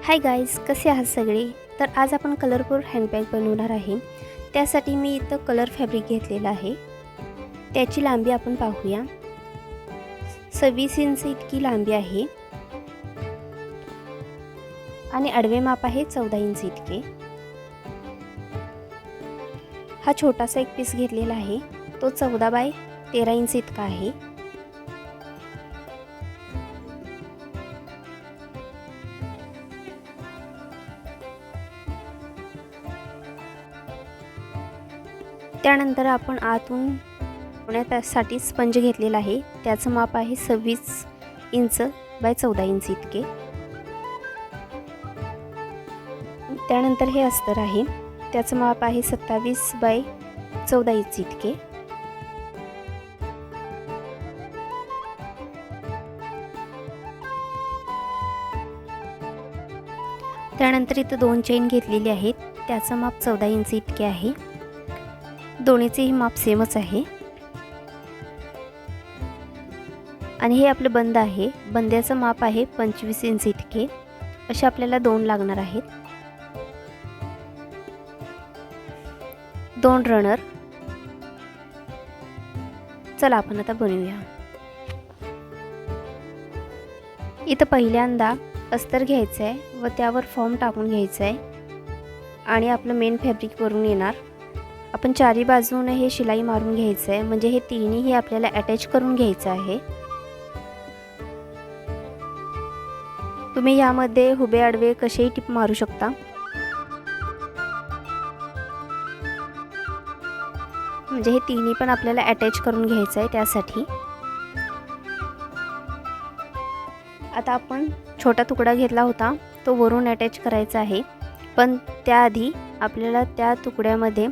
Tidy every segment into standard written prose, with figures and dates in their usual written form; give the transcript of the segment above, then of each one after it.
Hi guys, कसे आहात सगळे? तर आज आपण कलरफुल हँडबॅग बनवणार आहे. त्यासाठी मी इथं कलर फॅब्रिक घेतलेला आहे. त्याची लांबी आपण पाहूया. 26 इंच इतकी लांबी आहे आणि आडवे माप आहे 14 इंच इतके. हा छोटासा एक पीस घेतलेला आहे, तो 14 बाय 13 इंच इतका आहे. त्यानंतर आपण आतून साठी स्पंज घेतलेला आहे. त्याचं माप आहे 26 इंच बाय 14 इंच इतके. त्यानंतर हे अस्तर आहे, त्याचं माप आहे 27 बाय 14 इंच इतके. त्यानंतर इथं 2 चेन घेतलेली आहेत, त्याचं माप 14 इंच इतके आहे. दोन्हीचेही माप सेमच आहे. आणि हे आपलं बंद आहे, बंद्याचं माप आहे 25 इंच इतके. असे आपल्याला 2 लागणार आहेत. 2 रनर. चला आपण आता बनवूया. इथं पहिल्यांदा अस्तर घ्यायचं आहे व त्यावर फॉर्म टाकून घ्यायचं आहे आणि आपलं मेन फॅब्रिक वरून येणार. आपण चारी बाजूने हे शिलाई मारून घ्यायचं आहे, म्हणजे हे तिन्ही आपल्याला अटॅच करून घ्यायचं आहे. तुम्ही यामध्ये उभे आडवे कसेही टिप मारू शकता. म्हणजे हे तिन्ही पण आपल्याला अटॅच करून घ्यायचं आहे. त्यासाठी आता आपण छोटा तुकडा घेतला होता, तो वरून अटॅच करायचा आहे. पण त्याआधी आपल्याला त्या तुकड्यामध्ये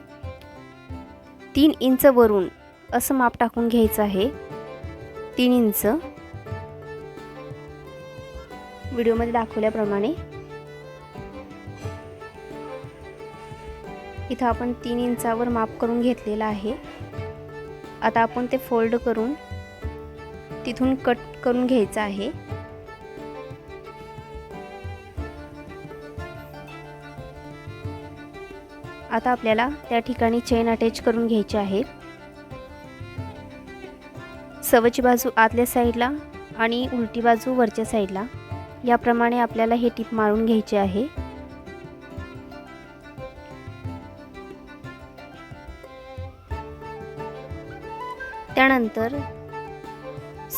3 इंच वरून असं माप टाकून घ्यायचं आहे. 3 इंच व्हिडिओमध्ये दाखवल्याप्रमाणे. इथं आपण 3 इंचावर माप करून घेतलेला आहे. आता आपण ते फोल्ड करून तिथून कट करून घ्यायचं आहे. आता आपल्याला त्या ठिकाणी चेन अटॅच करून घ्यायची आहे. सवची बाजू आतल्या साईडला आणि उलटी बाजू वरच्या साईडला, याप्रमाणे आपल्याला हे टिप मारून घ्यायचे आहे. त्यानंतर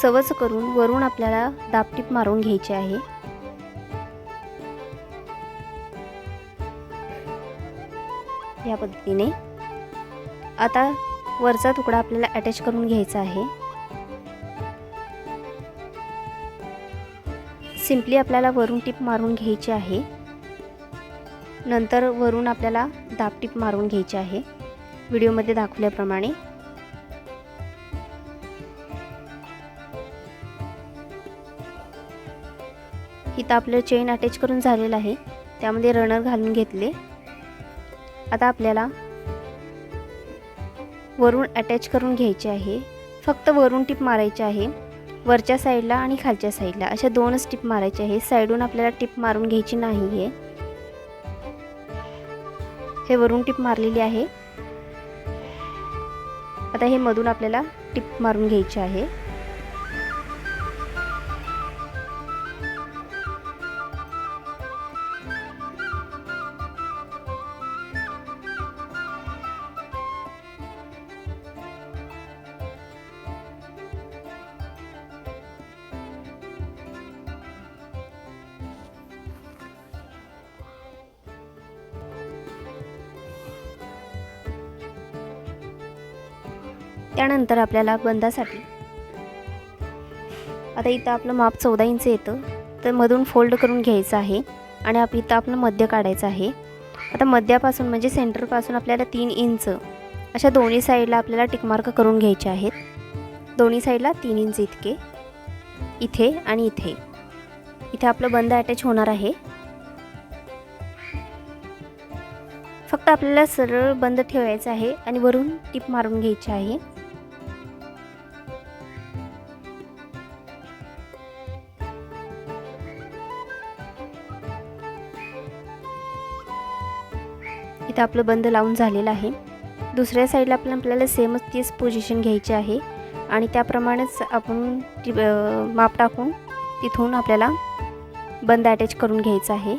सवच करून वरून आपल्याला दाबटीप मारून घ्यायची आहे. या पद्धतीने आता वरचा तुकडा आपल्याला अटॅच करून घ्यायचा आहे. सिंपली आपल्याला वरून टिप मारून घ्यायची आहे. नंतर वरून आपल्याला दाबटीप मारून घ्यायची आहे व्हिडिओमध्ये दाखवल्याप्रमाणे. इथं आपलं चेन अटॅच करून झालेलं आहे, त्यामध्ये रनर घालून घेतले. आता आपल्याला वरून अटॅच करून घ्यायचे आहे. फक्त वरून टिप मारायची आहे, वरच्या साईडला आणि खालच्या साईडला अशा 2च टिप मारायच्या आहे. साईडून आपल्याला टिप मारून घ्यायची नाही आहे. हे वरून टिप मारलेली आहे. आता हे मधून आपल्याला टिप मारून घ्यायची आहे. त्यानंतर आपल्याला बंदासाठी आता इथं आपलं माप 14 इंच येतं, तर मधून फोल्ड करून घ्यायचं आहे आणि इथं आपलं मध्य काढायचं आहे. आता मध्यापासून म्हणजे सेंटरपासून आपल्याला 3 इंच अशा दोन्ही साईडला आपल्याला टिकमार्क करून घ्यायचे आहेत. दोन्ही साईडला 3 इंच इतके, इथे आणि इथे. इथे आपलं बंद अटॅच होणार आहे. फक्त आपल्याला सरळ बंद ठेवायचं आहे आणि वरून टिप मारून घ्यायची आहे. इथं आपलं बंद लावून झालेलं आहे. दुसऱ्या साईडला आपल्याला सेमच तीच पोझिशन घ्यायची आहे आणि त्याप्रमाणेच आपण माप टाकून तिथून आपल्याला बंद अटॅच करून घ्यायचं आहे.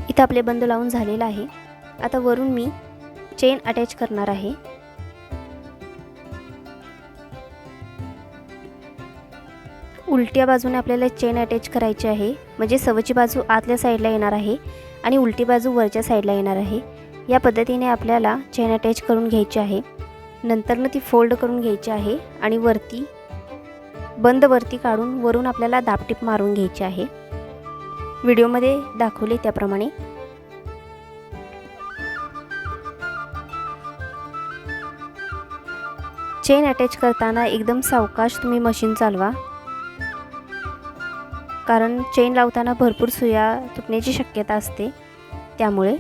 इथं आपले बंद लावून झालेलं आहे. आता वरून मी चेन अटॅच करणार आहे. उलट्या बाजूने आपल्याला चेन अटॅच करायची आहे, म्हणजे सवची बाजू आतल्या साईडला येणार आहे आणि उलटी बाजू वरच्या साईडला येणार आहे. या पद्धतीने आपल्याला चेन अटॅच करून घ्यायची आहे. नंतरनं ती फोल्ड करून घ्यायची आहे आणि बंद वरती काढून वरून आपल्याला दाबटीप मारून घ्यायची आहे. व्हिडिओमध्ये दाखवले त्याप्रमाणे. चेन अटॅच करताना एकदम सावकाश तुम्ही मशीन चालवा, कारण चेन लावताना भरपूर सुया तुटण्याची शक्यता असते. त्यामुळे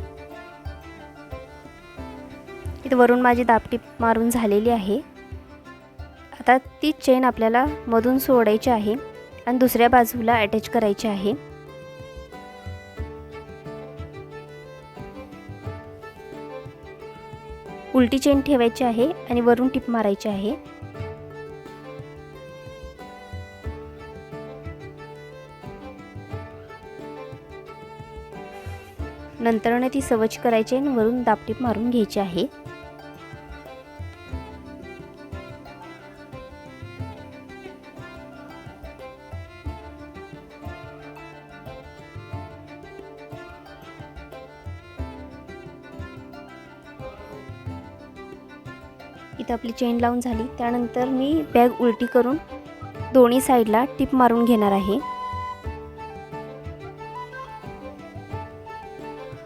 इथे वरून माझी दाबटीप मारून झालेली आहे. आता ती चेन आपल्याला मधून सोडायची आहे आणि दुसऱ्या बाजूला अटॅच करायची आहे. उलटी चेन ठेवायची आहे आणि वरून टिप मारायची आहे. नंतरने ती सवच करायची आणि वरून दाबटीप मारून घ्यायची आहे. इथं आपली चेन लावून झाली. त्यानंतर मी बॅग उलटी करून दोन्ही साईडला टिप मारून घेणार आहे.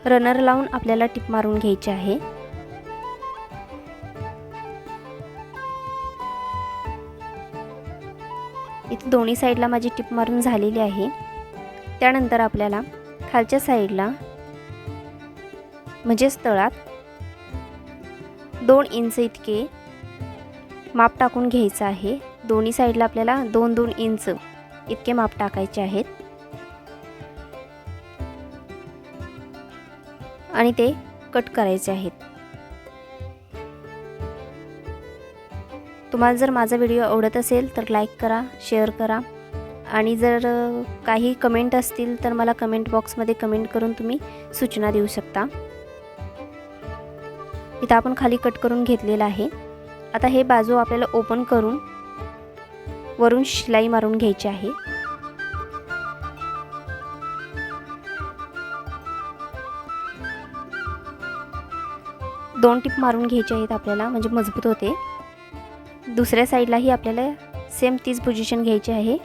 रनर लावून आपल्याला टिप मारून घ्यायची आहे. इथे दोन्ही साईडला माझी टिप मारून झालेली आहे. त्यानंतर आपल्याला खालच्या साईडला म्हणजेच तळात 2 इंच इतके माप टाकून घ्यायचं आहे. दोन्ही साईडला आपल्याला 2-2 इंच इतके माप टाकायचे आहेत आणि ते कट करायचे आहेत. तुम्हाला जर माझा व्हिडिओ आवडत असेल तर लाईक करा, शेअर करा आणि जर काही कमेंट असतील तर मला कमेंट बॉक्समध्ये कमेंट करून तुम्ही सूचना देऊ शकता. इथं आपण खाली कट करून घेतलेला आहे. आता हे बाजू आपल्याला ओपन करून वरून शिलाई मारून घ्यायची आहे. दोन टिप मारून घ्यायचे आहेत आपल्याला, म्हणजे मजबूत होते. दुसऱ्या साईडलाही आपल्याला सेम तीच पोझिशन घ्यायची आहे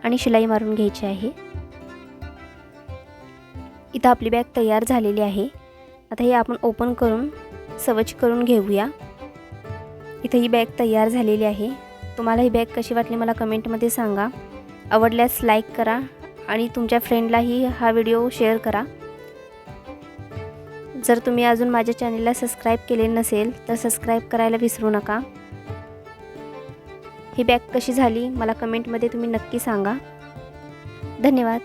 आणि शिलाई मारून घ्यायची आहे. इथं आपली बॅग तयार झालेली आहे. आता हे आपण ओपन करून सवच करून घेऊया. इथं ही बॅग तयार झालेली आहे. तुम्हाला ही बॅग कशी वाटली मला कमेंटमध्ये सांगा. आवडल्यास लाईक करा आणि तुमच्या फ्रेंडलाही हा व्हिडिओ शेअर करा. जर तुम्ही अजून माझ्या चॅनलला सबस्क्राईब केले नसेल तर सबस्क्राईब करायला विसरू नका. ही बॅग कशी झाली मला कमेंटमध्ये तुम्ही नक्की सांगा. धन्यवाद.